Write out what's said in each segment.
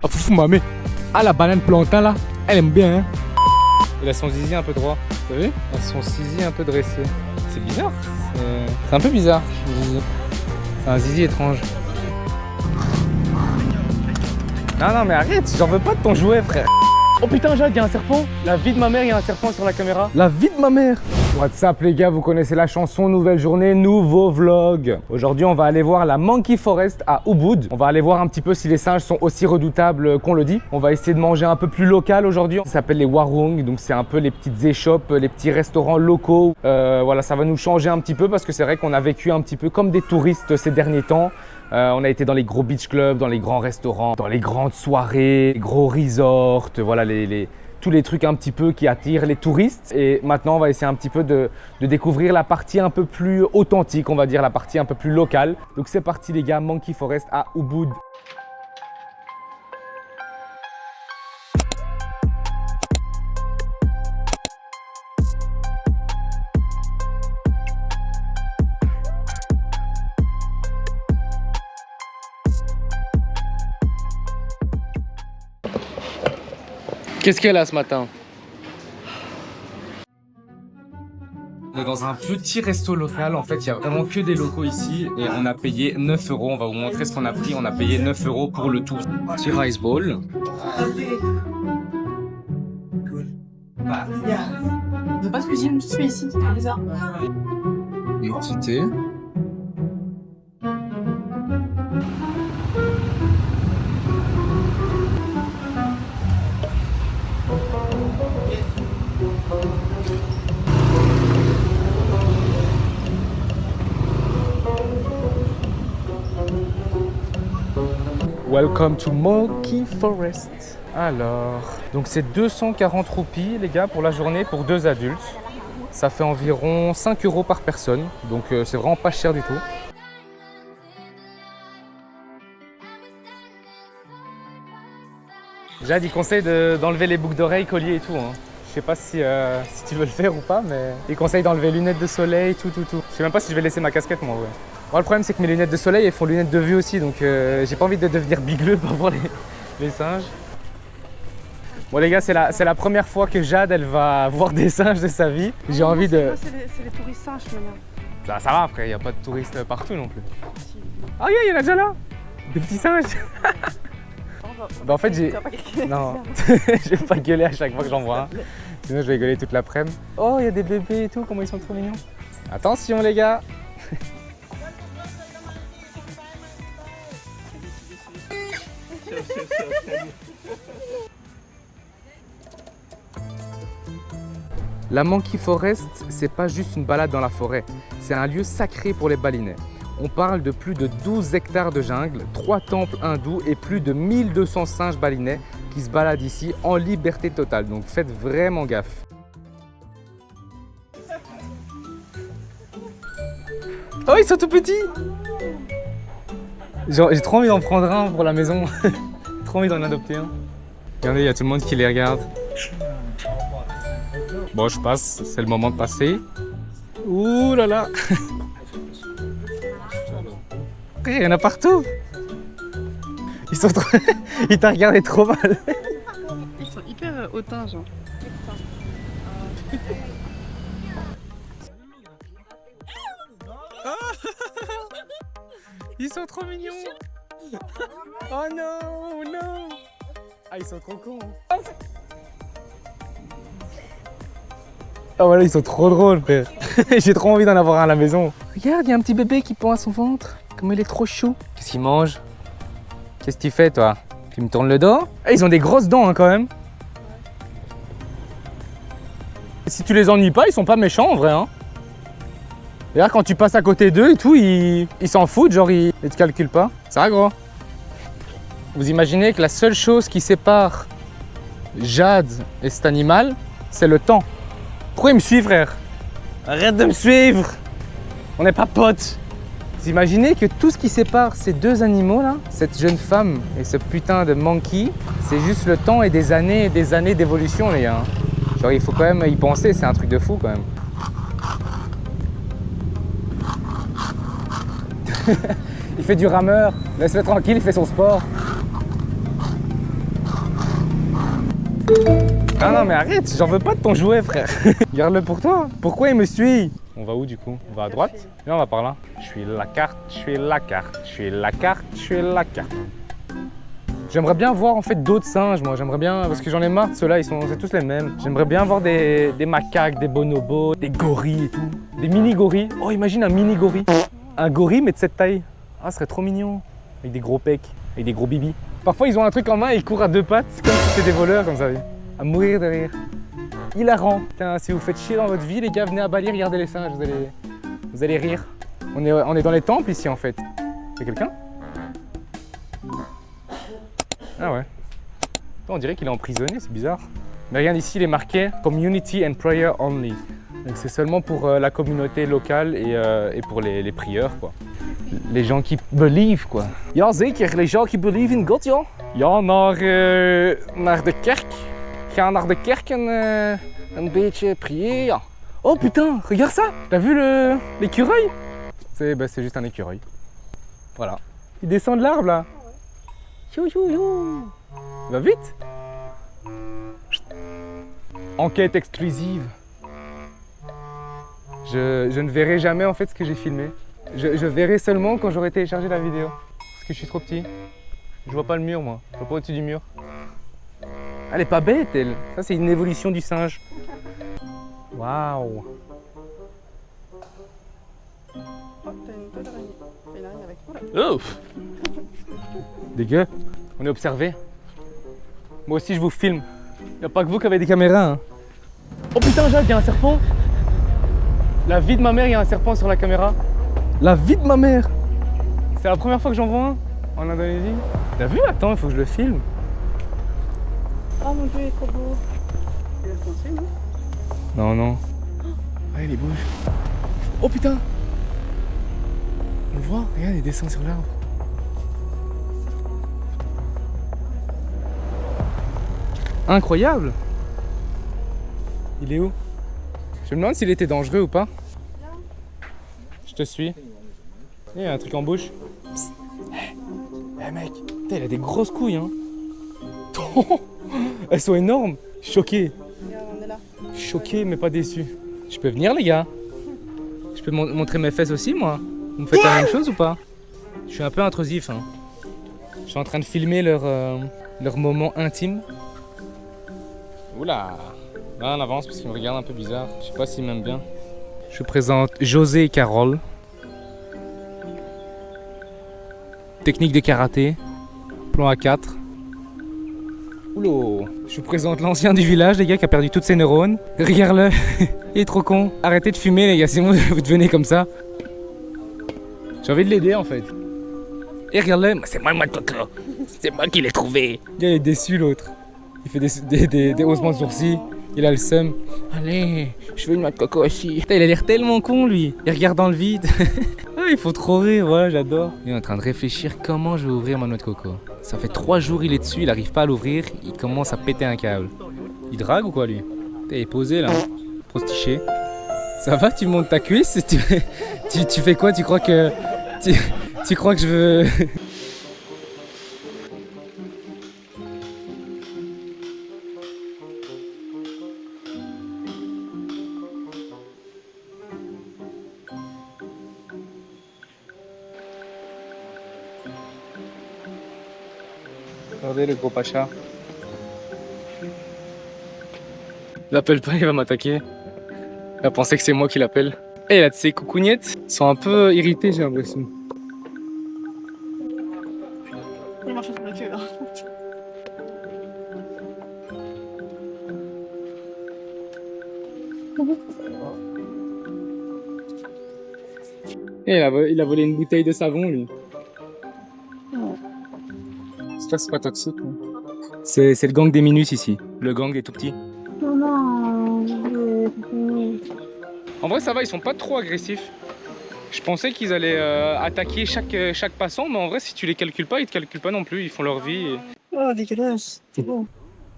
Ah, fou, mamé. Ah, la banane plantain là, elle aime bien, hein. Il a son zizi un peu droit, t'as vu? Il a son zizi un peu dressé. C'est bizarre. C'est un peu bizarre, le zizi. C'est un zizi étrange. Non, mais arrête, j'en veux pas de ton jouet, frère. Oh putain, Jade, il y a un serpent. La vie de ma mère, il y a un serpent sur la caméra. La vie de ma mère. WhatsApp les gars, vous connaissez la chanson, nouvelle journée, nouveau vlog. Aujourd'hui, on va aller voir la Monkey Forest à Ubud. On va aller voir un petit peu si les singes sont aussi redoutables qu'on le dit. On va essayer de manger un peu plus local aujourd'hui. Ça s'appelle les warung, donc c'est un peu les petites échoppes, les petits restaurants locaux. Voilà, ça va nous changer un petit peu parce que c'est vrai qu'on a vécu un petit peu comme des touristes ces derniers temps. On a été dans les gros beach clubs, dans les grands restaurants, dans les grandes soirées, les gros resorts, voilà tous les trucs un petit peu qui attirent les touristes. Et maintenant, on va essayer un petit peu de découvrir la partie un peu plus authentique, on va dire la partie un peu plus locale. Donc c'est parti les gars, Monkey Forest à Ubud. Qu'est-ce qu'elle a ce matin? On est dans un petit resto local, en fait il y a vraiment que des locaux ici et on a payé 9 €, on va vous montrer ce qu'on a pris, on a payé 9 € pour le tout. Petit rice bowl. Je pas ce que j'ai fait ici, c'est bizarre. Et petit thé. Welcome to Monkey Forest. Alors, donc c'est 240 roupies les gars pour la journée pour 2 adultes. Ça fait environ 5 € par personne, donc c'est vraiment pas cher du tout. Jade, il conseille d'enlever les boucles d'oreilles, colliers et tout. Hein. Je sais pas si tu veux le faire ou pas, mais il conseille d'enlever lunettes de soleil, tout. Je sais même pas si je vais laisser ma casquette moi. Ouais. Moi, le problème c'est que mes lunettes de soleil elles font lunettes de vue aussi, donc j'ai pas envie de devenir bigleux pour voir les singes. Bon les gars, c'est la première fois que Jade elle va voir des singes de sa vie. J'ai envie de... C'est les touristes singes maintenant. Ça va après, il n'y a pas de touristes partout non plus. Ah regarde, il y en a déjà là. Des petits singes. Bah en fait j'ai... Non, je vais pas gueuler à chaque fois que j'en vois un. Sinon je vais gueuler toute l'après-midi. Oh, il y a des bébés et tout, comment ils sont trop mignons. Attention les gars. La Monkey Forest, c'est pas juste une balade dans la forêt, c'est un lieu sacré pour les balinais. On parle de plus de 12 hectares de jungle, 3 temples hindous et plus de 1200 singes balinais qui se baladent ici en liberté totale. Donc faites vraiment gaffe. Oh, ils sont tout petits! J'ai trop envie d'en prendre un pour la maison. Trop envie d'en adopter un. Regardez, il y a tout le monde qui les regarde. Bon, je passe, c'est le moment de passer. Ouh là là! Il y en a partout! Ils sont trop... Ils t'ont regardé trop mal! Ils sont hyper hautains, genre. Ils sont trop mignons! Oh non, non! Ah, ils sont trop cons! Ah voilà, ils sont trop drôles, frère! J'ai trop envie d'en avoir un à la maison! Regarde, il y a un petit bébé qui pend à son ventre! Comme il est trop chou! Qu'est-ce qu'il mange? Qu'est-ce que tu fais, toi? Tu me tournes le dos? Ah, ils ont des grosses dents, hein, quand même! Si tu les ennuies pas, ils sont pas méchants, en vrai, hein! D'ailleurs, quand tu passes à côté d'eux et tout, ils s'en foutent, genre ils te calculent pas. Ça va gros? Vous imaginez que la seule chose qui sépare Jade et cet animal, c'est le temps. Pourquoi il me suit, frère? Arrête de me suivre! On n'est pas potes. Vous imaginez que tout ce qui sépare ces deux animaux là, cette jeune femme et ce putain de monkey, c'est juste le temps et des années d'évolution les gars. Genre il faut quand même y penser, c'est un truc de fou quand même. Il fait du rameur, laisse-le tranquille, il fait son sport. Non, non, mais arrête, j'en veux pas de ton jouet, frère. Garde-le pour toi. Pourquoi il me suit? On va où du coup? On va à droite? Là, on va par là. Je suis la carte, je suis la carte, je suis la carte, je suis la carte. J'aimerais bien voir en fait d'autres singes, moi. J'aimerais bien, parce que j'en ai marre de ceux-là, c'est tous les mêmes. J'aimerais bien voir des macaques, des bonobos, des gorilles et tout. Des mini-gorilles. Oh, imagine un mini-gorille. Un gorille, mais de cette taille. Ah, ce serait trop mignon. Avec des gros pecs, avec des gros bibis. Parfois, ils ont un truc en main et ils courent à deux pattes. C'est comme si c'était des voleurs, comme ça. À mourir de rire. Hilarant. Putain, si vous faites chier dans votre vie, les gars, venez à Bali, regardez les singes. Vous allez rire. On est dans les temples ici, en fait. C'est quelqu'un? Ah ouais. On dirait qu'il est emprisonné, c'est bizarre. Mais regarde ici, il est marqué Community and Prayer Only. Donc c'est seulement pour la communauté locale et pour les prieurs, quoi. Les gens qui believe, quoi. Ja, zeker. Les gens qui believe in God, ja. Ja, naar de kerk. Ga naar de kerk en een beetje prier, ja. Oh putain, regarde ça. T'as vu l'écureuil? C'est juste un écureuil. Voilà. Il descend de l'arbre, là. Chou, chou, chou. Va vite. Enquête exclusive. Je ne verrai jamais en fait ce que j'ai filmé. Je verrai seulement quand j'aurai téléchargé la vidéo. Parce que je suis trop petit. Je vois pas le mur, moi. Je vois pas au-dessus du mur. Elle est pas bête, elle. Ça, c'est une évolution du singe. Waouh. Oh, t'as une belle araignée. T'as une araignée avec. Oula. Oh. Dégueu. On est observé. Moi aussi, je vous filme. Il n'y a pas que vous qui avez des caméras. Hein. Oh putain, Jacques, il y a un serpent. La vie de ma mère, il y a un serpent sur la caméra. La vie de ma mère. C'est la première fois que j'en vois un en Indonésie. T'as vu? Attends, il faut que je le filme. Oh mon dieu, il est trop beau. Il est français, non? Non, non. Ah, il bouge. Oh putain. On le voit, regarde, il descend sur l'arbre. Incroyable. Il est où? Je me demande s'il était dangereux ou pas. Je te suis. Il y a un truc en bouche. Psst. Hey mec, putain, il a des grosses couilles, hein. Elles sont énormes. Choqué. Regarde, on est là. Choqué mais pas déçu. Je peux venir les gars? Je peux montrer mes fesses aussi moi? Vous me faites la même chose ou pas? Je suis un peu intrusif, hein. Je suis en train de filmer leur moment intime. Oula. Là on avance parce qu'ils me regardent un peu bizarre. Je sais pas s'ils m'aiment bien. Je vous présente José et Carole. Technique de karaté. Plan A4. Oulô. Je vous présente l'ancien du village, les gars, qui a perdu toutes ses neurones. Regarde-le. Il est trop con. Arrêtez de fumer, les gars, sinon vous devenez comme ça. J'ai envie de l'aider, en fait. Et regarde-le. C'est moi le coco. C'est moi qui l'ai trouvé. Il est déçu, l'autre. Il fait des haussements de sourcils. Il a le seum. Allez, je veux une noix de coco aussi. Putain, il a l'air tellement con, lui. Il regarde dans le vide. Ah, il faut trop rire, voilà, j'adore. Il est en train de réfléchir comment je vais ouvrir ma noix de coco. Ça fait 3 jours il est dessus, il arrive pas à l'ouvrir. Il commence à péter un câble. Il drague ou quoi, lui? Putain, il est posé, là. Prostiché. Ça va, tu montes ta cuisse? Tu fais quoi? Tu crois que... Tu crois que je veux... Regardez le gros pacha. L'appelle pas, il va m'attaquer. Il va penser que c'est moi qui l'appelle. Et là, ces coucougnettes sont un peu irritées, j'ai l'impression. Il marche sur la queue, là. Et il a volé une bouteille de savon, lui. J'espère que c'est pas toxique. C'est le gang des minus ici. Le gang des tout petits. En vrai, ça va, ils sont pas trop agressifs. Je pensais qu'ils allaient attaquer chaque passant, mais en vrai, si tu les calcules pas, ils te calculent pas non plus. Ils font leur vie. Et... Oh, dégueulasse. C'est bon.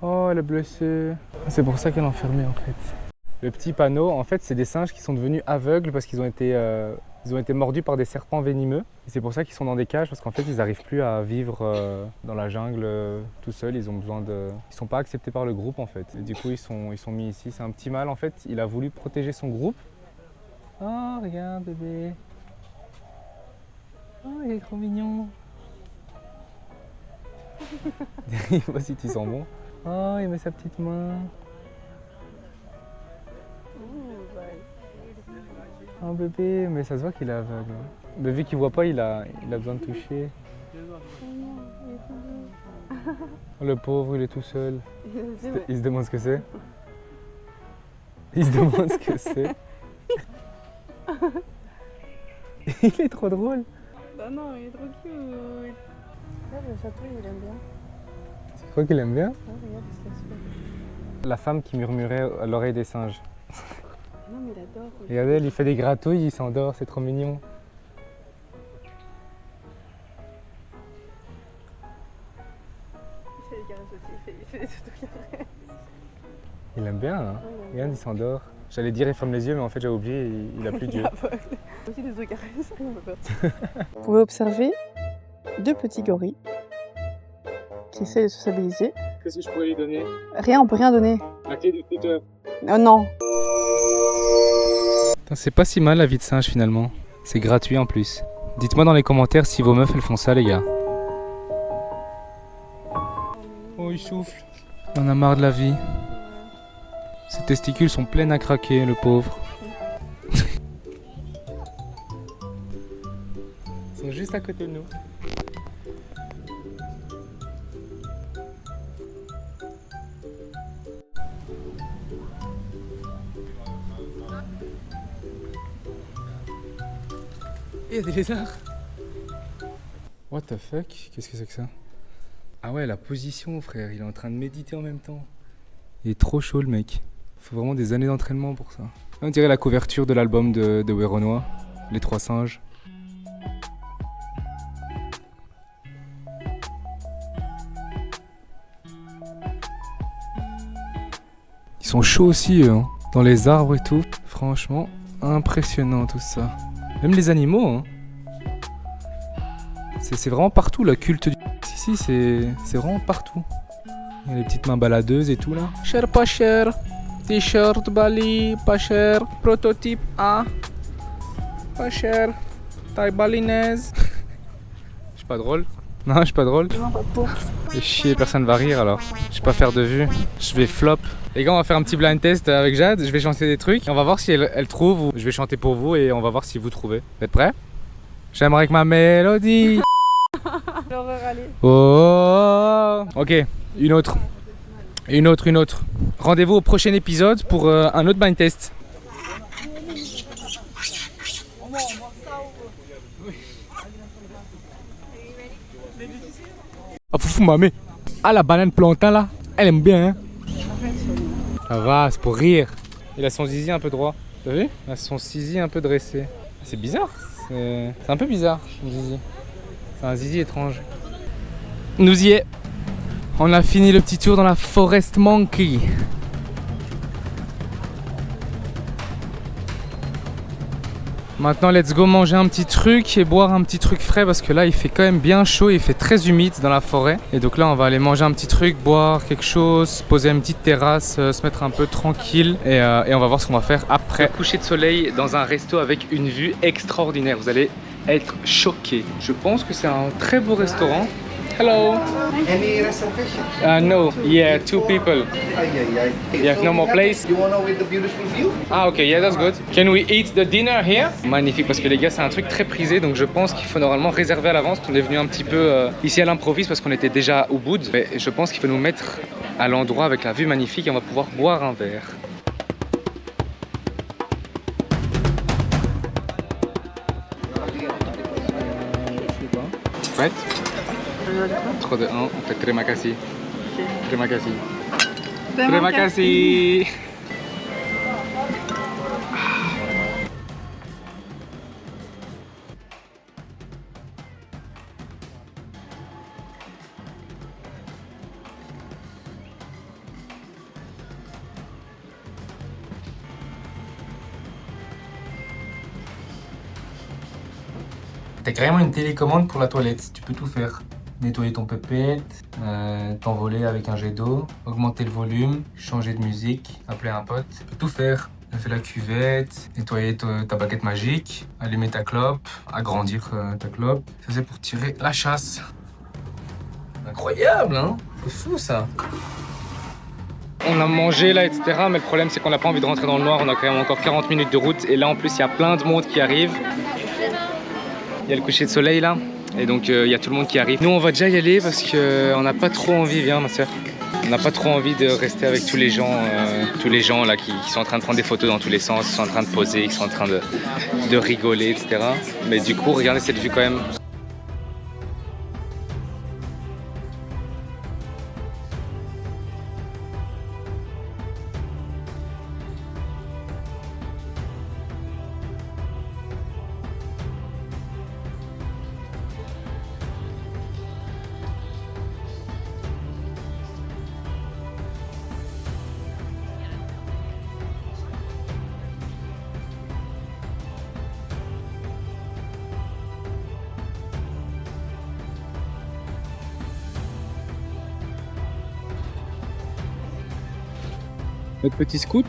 Oh, elle est blessée. C'est pour ça qu'elle est enfermée, en fait. Le petit panneau, en fait, c'est des singes qui sont devenus aveugles parce qu'ils ont été Ils ont été mordus par des serpents venimeux. Et c'est pour ça qu'ils sont dans des cages, parce qu'en fait, ils n'arrivent plus à vivre dans la jungle tout seuls. Ils ont besoin de... Ils sont pas acceptés par le groupe, en fait. Et du coup, ils sont mis ici. C'est un petit mâle, en fait. Il a voulu protéger son groupe. Oh, regarde, bébé. Oh, il est trop mignon. Vois si tu sens bon. Oh, il met sa petite main. Oh bébé, mais ça se voit qu'il est aveugle. Mais vu qu'il voit pas, il a besoin de toucher. Oh, le pauvre, il est tout seul. Il se demande ce que c'est. Il se demande ce que c'est. Il est trop drôle. Bah non, il est trop cute. Regarde le chapeau, il aime bien. Tu crois qu'il aime bien? Ouais, regarde, il se laisse. La femme qui murmurait à l'oreille des singes. Non, mais il adore. Regardez, elle, il fait des gratouilles, il s'endort, c'est trop mignon. Il fait des caresses aussi, il fait des autocaresses. Il aime bien, hein. Regarde, il s'endort. J'allais dire il ferme les yeux, mais en fait j'ai oublié, il a plus d'yeux. Aussi des autocaresses. Vous pouvez observer deux petits gorilles qui essaient de se stabiliser. Qu'est-ce que je pourrais lui donner? Rien, on peut rien donner. La clé du scooter. Oh non. C'est pas si mal la vie de singe finalement. C'est gratuit en plus. Dites-moi dans les commentaires si vos meufs elles font ça les gars. Oh il souffle. Il en a marre de la vie. Ses testicules sont pleines à craquer le pauvre. Ils sont juste à côté de nous. Il y a des lézards. What the fuck? Qu'est-ce que c'est que ça? Ah ouais, la position, frère. Il est en train de méditer en même temps. Il est trop chaud, le mec. Faut vraiment des années d'entraînement pour ça. On dirait la couverture de l'album de Werenoi, Les Trois Singes. Ils sont chauds aussi, eux, hein. Dans les arbres et tout. Franchement, impressionnant tout ça. Même les animaux, hein. C'est vraiment partout, le culte du... Ici, c'est vraiment partout. Il y a les petites mains baladeuses et tout, là. Cher, pas cher. T-shirt, Bali, pas cher. Prototype A. Pas cher. Taille balinaise. Je suis pas drôle. Non, je suis pas drôle. Non, pas pour. Et chier, personne va rire alors. Je vais pas faire de vue. Je vais flop. Les gars, on va faire un petit blind test avec Jade. Je vais chanter des trucs. Et on va voir si elle trouve ou je vais chanter pour vous et on va voir si vous trouvez. Vous êtes prêts? J'aimerais que ma mélodie. L'horreur, allez. Oh. Ok, une autre. Une autre. Rendez-vous au prochain épisode pour un autre blind test. Ah, foufou, mamé. Ah, la banane plantain là, elle aime bien, hein. Ça va, c'est pour rire. Il a son zizi un peu droit. T'as vu? Il a son zizi un peu dressé. C'est bizarre. C'est un peu bizarre, son zizi. C'est un zizi étrange. Nous y est. On a fini le petit tour dans la Forest Monkey. Maintenant, let's go manger un petit truc et boire un petit truc frais parce que là, il fait quand même bien chaud, il fait très humide dans la forêt. Et donc là, on va aller manger un petit truc, boire quelque chose, poser une petite terrasse, se mettre un peu tranquille et on va voir ce qu'on va faire après. Coucher de soleil dans un resto avec une vue extraordinaire. Vous allez être choqués. Je pense que c'est un très beau restaurant. Hello. Any reservation? No, yeah, 2 people. You have no more place? You wanna with the beautiful view? Ah ok, yeah, that's good. Can we eat the dinner here? Magnifique, parce que les gars, c'est un truc très prisé, donc je pense qu'il faut normalement réserver à l'avance. On est venu un petit peu ici à l'improviste parce qu'on était déjà au Ubud. Mais je pense qu'il faut nous mettre à l'endroit avec la vue magnifique et on va pouvoir boire un verre. Prête? Trop de 1, on fait terima kasih. Terima kasih. Terima kasih. T'as carrément une télécommande pour la toilette, tu peux tout faire. Nettoyer ton pépette, t'envoler avec un jet d'eau, augmenter le volume, changer de musique, appeler un pote, tu peux tout faire. Faire la cuvette, nettoyer ta baguette magique, allumer ta clope, agrandir ta clope. Ça c'est pour tirer la chasse. Incroyable, hein? C'est fou ça. On a mangé là, etc. Mais le problème c'est qu'on n'a pas envie de rentrer dans le noir. On a quand même encore 40 minutes de route. Et là en plus il y a plein de monde qui arrive. Il y a le coucher de soleil là. Et donc il y a tout le monde qui arrive. Nous on va déjà y aller parce qu'on n'a pas trop envie, viens ma soeur. On n'a pas trop envie de rester avec tous les gens là qui sont en train de prendre des photos dans tous les sens, qui sont en train de poser, qui sont en train de rigoler, etc. Mais du coup, regardez cette vue quand même. Notre petit scout